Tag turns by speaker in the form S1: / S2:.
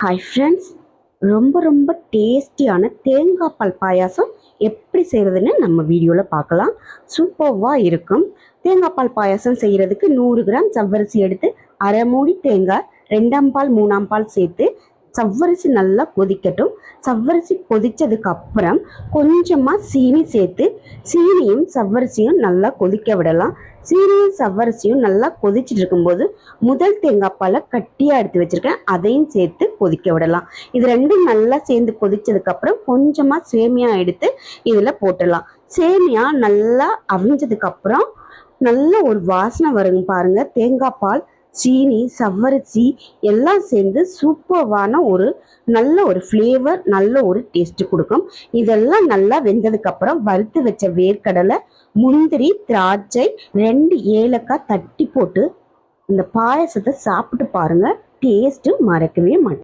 S1: Hi friends, ரொம்ப ரொம்ப டேஸ்டியான தேங்காய் பால் பாயாசம் எப்படி செய்கிறதுன்னு நம்ம வீடியோவில் பார்க்கலாம். சூப்பர்வாக இருக்கும். தேங்காய் பால் பாயாசம் செய்கிறதுக்கு 100 கிராம் சவ்வரிசி எடுத்து அரை மூடி தேங்காய் 2ஆம் பால் 3ஆம் பால் சேர்த்து சவ்வரிசி நல்லா கொதிக்கட்டும். சவ்வரிசி கொதித்ததுக்கு அப்புறம் கொஞ்சமாக சீனி சேர்த்து சீனியும் சவ்வரிசியும் நல்லா கொதிக்க விடலாம். சீனியும் சவ்வரிசியும் நல்லா கொதிச்சுட்டு இருக்கும்போது முதல் தேங்காய் பாலை கட்டியாக எடுத்து வச்சுருக்கேன், அதையும் சேர்த்து கொதிக்க விடலாம். இது ரெண்டும் நல்லா சேர்ந்து கொதிச்சதுக்கப்புறம் கொஞ்சமாக சேமியா எடுத்து இதில் போட்டுடலாம். சேமியா நல்லா அவிஞ்சதுக்கப்புறம் நல்ல ஒரு வாசனை வருங்க பாருங்கள். தேங்காய் பால், சீனி, சவ்வரிசி எல்லாம் சேர்ந்து சூப்பர்வான நல்ல ஒரு ஃப்ளேவர், நல்ல ஒரு டேஸ்ட் கொடுக்கும். இதெல்லாம் நல்லா வெந்ததுக்கப்புறம் வறுத்து வச்ச வேர்க்கடலை, முந்திரி, திராட்சை, 2 ஏலக்காய் தட்டி போட்டு இந்த பாயசத்தை சாப்பிட்டு பாருங்கள். டேஸ்ட்டு மறக்கவே மாட்டேன்.